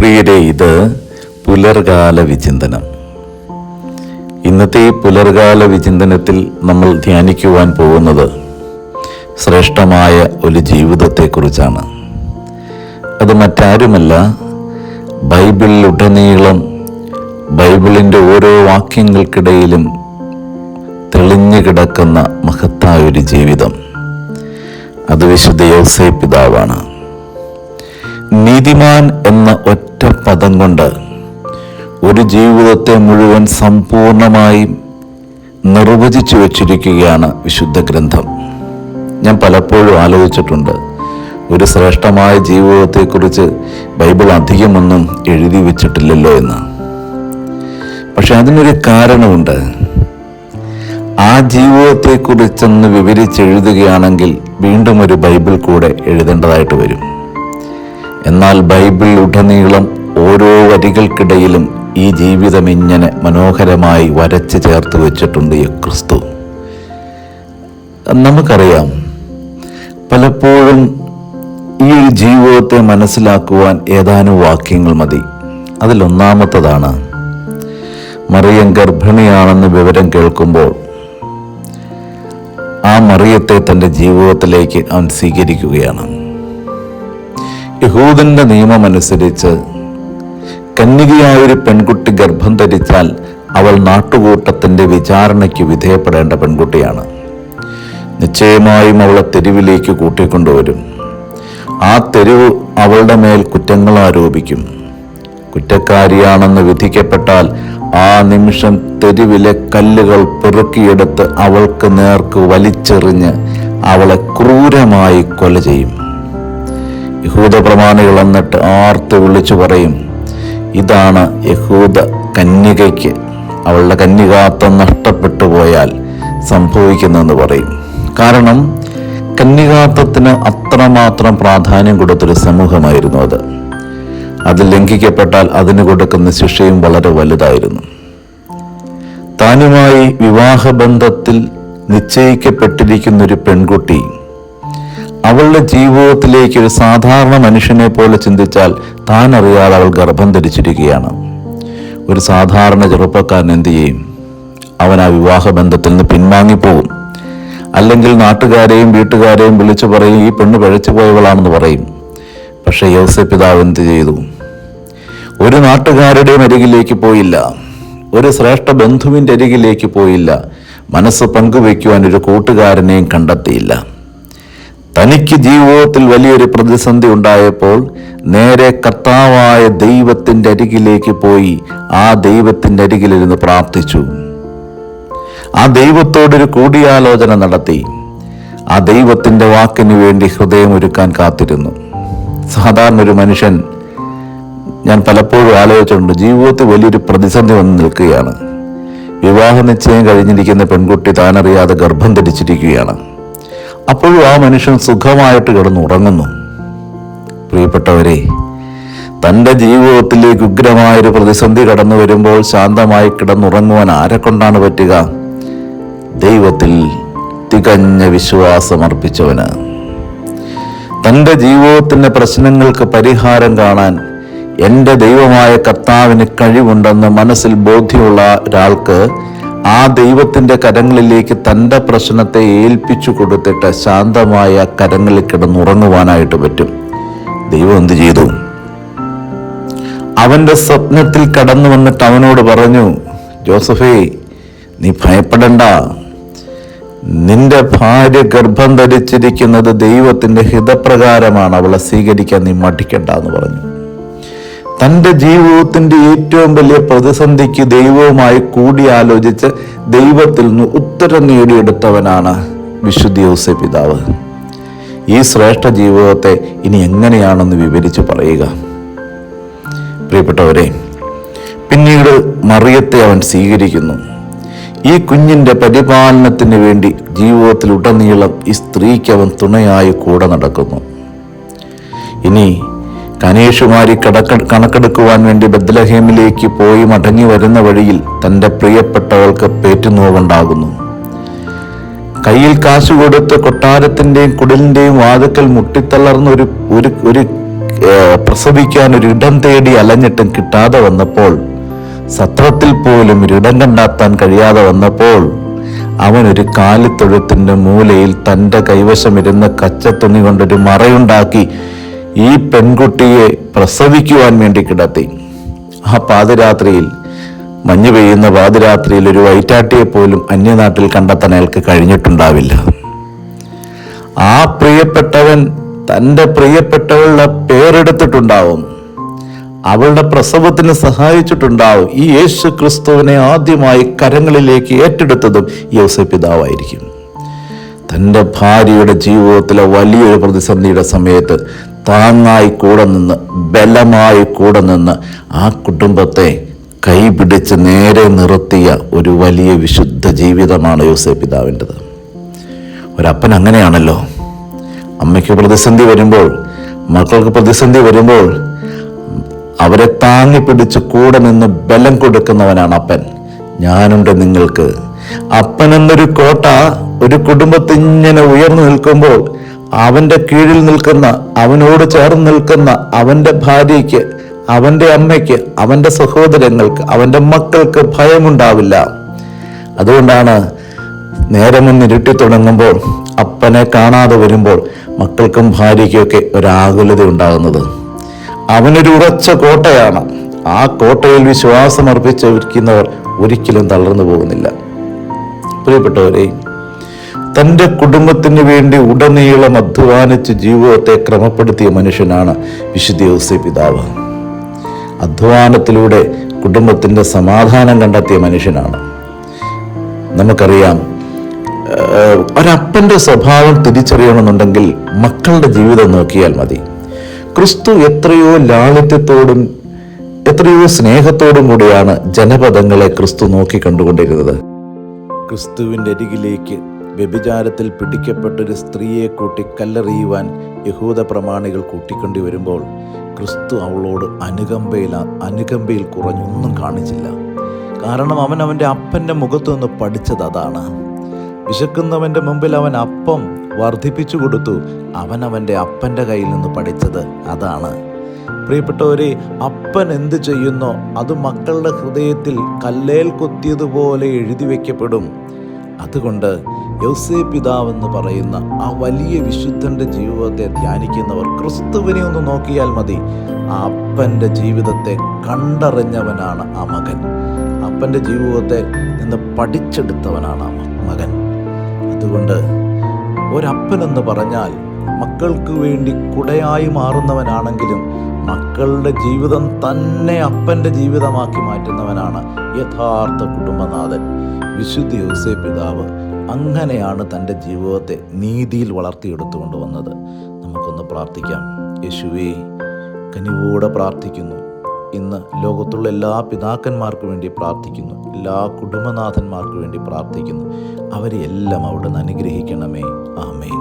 പ്രിയരെ, ഇത് പുലർകാല വിചിന്തനം. ഇന്നത്തെ ഈ പുലർകാല വിചിന്തനത്തിൽ നമ്മൾ ധ്യാനിക്കുവാൻ പോകുന്നത് ശ്രേഷ്ഠമായ ഒരു ജീവിതത്തെക്കുറിച്ചാണ്. അത് മറ്റാരുമല്ല, ബൈബിളിലുടനീളം ബൈബിളിൻ്റെ ഓരോ വാക്യങ്ങൾക്കിടയിലും തെളിഞ്ഞു കിടക്കുന്ന മഹത്തായ ഒരു ജീവിതം. അത് വിശുദ്ധ യോസേപ്പ് പിതാവാണ്. നീതിമാൻ എന്ന ഒറ്റ പദം കൊണ്ട് ഒരു ജീവിതത്തെ മുഴുവൻ സമ്പൂർണമായി നിർവചിച്ചു വച്ചിരിക്കുകയാണ് വിശുദ്ധ ഗ്രന്ഥം. ഞാൻ പലപ്പോഴും ആലോചിച്ചിട്ടുണ്ട്, ഒരു ശ്രേഷ്ഠമായ ജീവിതത്തെക്കുറിച്ച് ബൈബിൾ അധികമൊന്നും എഴുതി വച്ചിട്ടില്ലല്ലോ എന്ന്. പക്ഷെ അതിനൊരു കാരണമുണ്ട്. ആ ജീവിതത്തെക്കുറിച്ചൊന്ന് വിവരിച്ചെഴുതുകയാണെങ്കിൽ വീണ്ടും ഒരു ബൈബിൾ കൂടെ എഴുതേണ്ടതായിട്ട് വരും. എന്നാൽ ബൈബിൾ ഉടനീളം ഓരോ വരികൾക്കിടയിലും ഈ ജീവിതം ഇങ്ങനെ മനോഹരമായി വരച്ച് ചേർത്ത് വെച്ചിട്ടുണ്ട് ഈ ക്രിസ്തു. നമുക്കറിയാം, പലപ്പോഴും ഈ ഒരു ജീവിതത്തെ മനസ്സിലാക്കുവാൻ ഏതാനും വാക്യങ്ങൾ മതി. അതിലൊന്നാമത്തതാണ്, മറിയം ഗർഭിണിയാണെന്ന് വിവരം കേൾക്കുമ്പോൾ ആ മറിയത്തെ തൻ്റെ ജീവിതത്തിലേക്ക് അവൻ സ്വീകരിക്കുകയാണ്. യഹൂദന്റെ നിയമമനുസരിച്ച് കന്യകയായൊരു പെൺകുട്ടി ഗർഭം ധരിച്ചാൽ അവൾ നാട്ടുകൂട്ടത്തിൻ്റെ വിചാരണയ്ക്ക് വിധേയപ്പെടേണ്ട പെൺകുട്ടിയാണ്. നിശ്ചയമായും അവളെ തെരുവിലേക്ക് കൂട്ടിക്കൊണ്ടുവരും. ആ തെരുവ് അവളുടെ മേൽ കുറ്റങ്ങൾ ആരോപിക്കും. കുറ്റക്കാരിയാണെന്ന് വിധിക്കപ്പെട്ടാൽ ആ നിമിഷം തെരുവിലെ കല്ലുകൾ പെറുക്കിയെടുത്ത് അവൾക്ക് നേർക്ക് വലിച്ചെറിഞ്ഞ് അവളെ ക്രൂരമായി കൊല ചെയ്യും. യഹൂദ പ്രമാണികൾ എന്നിട്ട് ആർത്ത് വിളിച്ചു പറയും, ഇതാണ് യഹൂദ കന്യകയ്ക്ക് അവളുടെ കന്യകാത്വം നഷ്ടപ്പെട്ടു പോയാൽ സംഭവിക്കുന്നെന്ന് പറയും. കാരണം കന്യകാത്വത്തിന് അത്രമാത്രം പ്രാധാന്യം കൊടുത്തൊരു സമൂഹമായിരുന്നു അത്. അത് ലംഘിക്കപ്പെട്ടാൽ അതിന് കൊടുക്കുന്ന ശിക്ഷയും വളരെ വലുതായിരുന്നു. താനുമായി വിവാഹബന്ധത്തിൽ നിശ്ചയിക്കപ്പെട്ടിരിക്കുന്നൊരു പെൺകുട്ടി അവളുടെ ജീവിതത്തിലേക്ക് ഒരു സാധാരണ മനുഷ്യനെ പോലെ ചിന്തിച്ചാൽ താൻ അറിയാതെ അവൾ ഗർഭം ധരിച്ചിരിക്കുകയാണ്. ഒരു സാധാരണ ചെറുപ്പക്കാരൻ എന്ത് ചെയ്യും? അവൻ ആ വിവാഹബന്ധത്തിൽ നിന്ന് പിൻവാങ്ങിപ്പോകും. അല്ലെങ്കിൽ നാട്ടുകാരെയും വീട്ടുകാരെയും വിളിച്ചു പറയും, ഈ പെണ്ണ് പഴച്ചു പോയവളാണെന്ന് പറയും. പക്ഷെ യോസേപ്പ് പിതാവ് എന്ത് ചെയ്തു? ഒരു നാട്ടുകാരുടെയും അരികിലേക്ക് പോയില്ല, ഒരു ശ്രേഷ്ഠ ബന്ധുവിൻ്റെ അരികിലേക്ക് പോയില്ല, മനസ്സ് പങ്കുവയ്ക്കുവാൻ ഒരു കൂട്ടുകാരനെയും കണ്ടെത്തിയില്ല. തനിക്ക് ജീവിതത്തിൽ വലിയൊരു പ്രതിസന്ധി ഉണ്ടായപ്പോൾ നേരെ കർത്താവായ ദൈവത്തിൻ്റെ അരികിലേക്ക് പോയി ആ ദൈവത്തിൻ്റെ അരികിലിരുന്ന് പ്രാർത്ഥിച്ചു. ആ ദൈവത്തോടൊരു കൂടിയാലോചന നടത്തി. ആ ദൈവത്തിൻ്റെ വാക്കിന് വേണ്ടി ഹൃദയം ഒരുക്കാൻ കാത്തിരുന്നു. സാധാരണ ഒരു മനുഷ്യൻ, ഞാൻ പലപ്പോഴും ആലോചിച്ചിട്ടുണ്ട്, ജീവിതത്തിൽ വലിയൊരു പ്രതിസന്ധി വന്ന് നിൽക്കുകയാണ്. വിവാഹ നിശ്ചയം കഴിഞ്ഞിരിക്കുന്ന പെൺകുട്ടി താനറിയാതെ ഗർഭം ധരിച്ചിരിക്കുകയാണ്. അപ്പോഴും ആ മനുഷ്യൻ സുഖമായിട്ട് കിടന്നുറങ്ങുന്നു. പ്രിയപ്പെട്ടവരെ, തൻ്റെ ജീവിതത്തിലേക്ക് ഉഗ്രമായൊരു പ്രതിസന്ധി കടന്നു വരുമ്പോൾ ശാന്തമായി കിടന്നുറങ്ങുവാൻ ആരെ കൊണ്ടാണ് പറ്റുക? ദൈവത്തിൽ തികഞ്ഞ വിശ്വാസമർപ്പിച്ചവന്. തൻ്റെ ജീവിതത്തിൻ്റെ പ്രശ്നങ്ങൾക്ക് പരിഹാരം കാണാൻ എൻ്റെ ദൈവമായ കർത്താവിന് കഴിവുണ്ടെന്ന് മനസ്സിൽ ബോധ്യമുള്ള ഒരാൾക്ക് ആ ദൈവത്തിൻ്റെ കരങ്ങളിലേക്ക് തൻ്റെ പ്രശ്നത്തെ ഏൽപ്പിച്ചു കൊടുത്തിട്ട് ശാന്തമായ കരങ്ങളിൽ കിടന്നുറങ്ങുവാനായിട്ട് പറ്റും. ദൈവം എന്ത് ചെയ്തു? അവൻ്റെ സ്വപ്നത്തിൽ കടന്നു വന്നിട്ട് അവനോട് പറഞ്ഞു, ജോസഫേ, നീ ഭയപ്പെടണ്ട, നിന്റെ ഭാര്യ ഗർഭം ധരിച്ചിരിക്കുന്നത് ദൈവത്തിൻ്റെ ഹിതപ്രകാരമാണ്, അവളെ സ്വീകരിക്കാൻ നീ മടിക്കണ്ട എന്ന് പറഞ്ഞു. തൻ്റെ ജീവിതത്തിൻ്റെ ഏറ്റവും വലിയ പ്രതിസന്ധിക്ക് ദൈവവുമായി കൂടിയാലോചിച്ച് ദൈവത്തിൽ നിന്ന് ഉത്തരം നേടിയെടുത്തവനാണ് വിശുദ്ധ യോസേപ്പ് പിതാവ്. ഈ ശ്രേഷ്ഠ ജീവിതത്തെ ഇനി എങ്ങനെയാണെന്ന് വിവരിച്ച് പറയുക. പ്രിയപ്പെട്ടവരെ, പിന്നീട് മറിയത്തെ അവൻ സ്വീകരിക്കുന്നു. ഈ കുഞ്ഞിൻ്റെ പരിപാലനത്തിന് വേണ്ടി ജീവിതത്തിലുടനീളം ഈ സ്ത്രീക്ക് അവൻ തുണയായി കൂടെ നടക്കുന്നു. ഇനി കനേഷുമാരി കണക്കെടുക്കുവാൻ വേണ്ടി ബത്ലഹേമിലേക്ക് പോയി മടങ്ങി വരുന്ന വഴിയിൽ തൻ്റെ പ്രിയപ്പെട്ടവൾക്ക് പേറ്റുനോവുണ്ടാകുന്നു. കയ്യിൽ കാശ് കൊടുത്ത് കൊട്ടാരത്തിൻ്റെയും കുടിലിൻ്റെയും വാതിക്കൽ മുട്ടിത്തളർന്ന ഒരു പ്രസവിക്കാൻ ഒരു ഇടം തേടി അലഞ്ഞിട്ടും കിട്ടാതെ വന്നപ്പോൾ, സത്രത്തിൽ പോലും ഒരു ഇടം കണ്ടെത്താൻ കഴിയാതെ വന്നപ്പോൾ, അവൻ ഒരു കാലിത്തൊഴുത്തിന്റെ മൂലയിൽ തൻ്റെ കൈവശമിരുന്ന കച്ചത്തുണി കൊണ്ടൊരു മറയുണ്ടാക്കി ഈ പെൺകുട്ടിയെ പ്രസവിക്കുവാൻ വേണ്ടി കിടത്തി. ആ പാതിരാത്രിയിൽ, മഞ്ഞ് പെയ്യുന്ന പാതിരാത്രിയിൽ, ഒരു വൈറ്റാട്ടിയെ പോലും അന്യനാട്ടിൽ കണ്ടെത്താൻ അയാൾക്ക് കഴിഞ്ഞിട്ടുണ്ടാവില്ല. ആ പ്രിയപ്പെട്ടവൻ തൻ്റെ പ്രിയപ്പെട്ടവളുടെ പേരെടുത്തിട്ടുണ്ടാവും, അവളുടെ പ്രസവത്തിന് സഹായിച്ചിട്ടുണ്ടാവും. ഈ യേശു ക്രിസ്തുവിനെ ആദ്യമായി കരങ്ങളിലേക്ക് ഏറ്റെടുത്തതും യോസേപ്പ് പിതാവായിരിക്കും. തൻ്റെ ഭാര്യയുടെ ജീവിതത്തിലെ വലിയൊരു പ്രതിസന്ധിയുടെ സമയത്ത് താങ്ങായി കൂടെ നിന്ന്, ബലമായി കൂടെ നിന്ന് ആ കുടുംബത്തെ കൈപിടിച്ച് നേരെ നിർത്തിയ ഒരു വലിയ വിശുദ്ധ ജീവിതമാണ് യോസേപ്പ് പിതാവിൻ്റെത്. ഒരപ്പൻ അങ്ങനെയാണല്ലോ. അമ്മയ്ക്ക് പ്രതിസന്ധി വരുമ്പോൾ, മക്കൾക്ക് പ്രതിസന്ധി വരുമ്പോൾ അവരെ താങ്ങി പിടിച്ച് കൂടെ നിന്ന് ബലം കൊടുക്കുന്നവനാണ് അപ്പൻ. ഞാനുണ്ട് നിങ്ങൾക്ക്. അപ്പൻ എന്നൊരു കോട്ട ഒരു കുടുംബത്തിങ്ങനെ ഉയർന്നു നിൽക്കുമ്പോൾ, അവൻ്റെ കീഴിൽ നിൽക്കുന്ന, അവനോട് ചേർന്ന് നിൽക്കുന്ന അവൻ്റെ ഭാര്യയ്ക്ക്, അവൻ്റെ അമ്മയ്ക്ക്, അവൻ്റെ സഹോദരങ്ങൾക്ക്, അവൻ്റെ മക്കൾക്ക് ഭയമുണ്ടാവില്ല. അതുകൊണ്ടാണ് നേരമൊന്ന് ഇരുട്ടി തുടങ്ങുമ്പോൾ, അപ്പനെ കാണാതെ വരുമ്പോൾ മക്കൾക്കും ഭാര്യയ്ക്കൊക്കെ ഒരാകുലത ഉണ്ടാകുന്നത്. അവനൊരു ഉറച്ച കോട്ടയാണ്. ആ കോട്ടയിൽ വിശ്വാസം അർപ്പിച്ചിരിക്കുന്നവർ ഒരിക്കലും തളർന്നു പോകുന്നില്ല. പ്രിയപ്പെട്ടവരെ, തൻ്റെ കുടുംബത്തിന് വേണ്ടി ഉടനീളം അധ്വാനിച്ച് ജീവിതത്തെ ക്രമപ്പെടുത്തിയ മനുഷ്യനാണ് വിശുദ്ധ യോസേപ്പ് പിതാവ്. അധ്വാനത്തിലൂടെ കുടുംബത്തിൻ്റെ സമാധാനം കണ്ടെത്തിയ മനുഷ്യനാണ്. നമുക്കറിയാം, ഒരപ്പൻ്റെ സ്വഭാവം തിരിച്ചറിയണമെന്നുണ്ടെങ്കിൽ മക്കളുടെ ജീവിതം നോക്കിയാൽ മതി. ക്രിസ്തു എത്രയോ ലാളിത്യത്തോടും എത്രയോ സ്നേഹത്തോടും കൂടിയാണ് ജനപദങ്ങളെ ക്രിസ്തു നോക്കിക്കണ്ടുകൊണ്ടിരുന്നത്. ക്രിസ്തുവിൻ്റെ അരികിലേക്ക് വ്യഭിചാരത്തിൽ പിടിക്കപ്പെട്ടൊരു സ്ത്രീയെ കൂട്ടി കല്ലെറിയുവാൻ യഹൂദ പ്രമാണികൾ കൂട്ടിക്കൊണ്ടു വരുമ്പോൾ ക്രിസ്തു അവളോട് അനുകമ്പയിൽ കുറഞ്ഞൊന്നും കാണിച്ചില്ല. കാരണം അവൻ അവൻ്റെ അപ്പൻ്റെ മുഖത്തു നിന്ന് പഠിച്ചത് അതാണ്. വിശക്കുന്നവൻ്റെ മുമ്പിൽ അവൻ അപ്പം വർദ്ധിപ്പിച്ചു കൊടുത്തു. അവൻ അവൻ്റെ അപ്പൻ്റെ കയ്യിൽ നിന്ന് പഠിച്ചത് അതാണ്. പ്രിയപ്പെട്ടവരെ, അപ്പൻ എന്ത് ചെയ്യുന്നോ അത് മക്കളുടെ ഹൃദയത്തിൽ കല്ലേൽ കൊത്തിയതുപോലെ എഴുതി വയ്ക്കപ്പെടും. അതുകൊണ്ട് യോസേപ്പ് പിതാവെന്ന് പറയുന്ന ആ വലിയ വിശുദ്ധൻ്റെ ജീവിതത്തെ ധ്യാനിക്കുന്നവർ ക്രിസ്തുവിനെ ഒന്ന് നോക്കിയാൽ മതി. ആ അപ്പൻ്റെ ജീവിതത്തെ കണ്ടറിഞ്ഞവനാണ് ആ മകൻ. അപ്പൻ്റെ ജീവിതത്തെ നിന്ന് പഠിച്ചെടുത്തവനാണ് ആ മകൻ. അതുകൊണ്ട് ഒരപ്പനെന്ന് പറഞ്ഞാൽ മക്കൾക്ക് വേണ്ടി കുടയായി മാറുന്നവനാണെങ്കിലും മക്കളുടെ ജീവിതം തന്നെ അപ്പൻ്റെ ജീവിതമാക്കി മാറ്റുന്നവനാണ് യഥാർത്ഥ കുടുംബനാഥൻ. വിശുദ്ധ യോസേപ്പ് പിതാവ് അങ്ങനെയാണ് തൻ്റെ ജീവിതത്തെ നീതിയിൽ വളർത്തിയെടുത്തുകൊണ്ട് വന്നത്. നമുക്കൊന്ന് പ്രാർത്ഥിക്കാം. യേശുവേ, കനിവോടെ പ്രാർത്ഥിക്കുന്നു. ഇന്ന് ലോകത്തുള്ള എല്ലാ പിതാക്കന്മാർക്ക് വേണ്ടി പ്രാർത്ഥിക്കുന്നു, എല്ലാ കുടുംബനാഥന്മാർക്ക് വേണ്ടി പ്രാർത്ഥിക്കുന്നു. അവരെ എല്ലാം അവിടുന്ന് അനുഗ്രഹിക്കണമേ. ആമേൻ.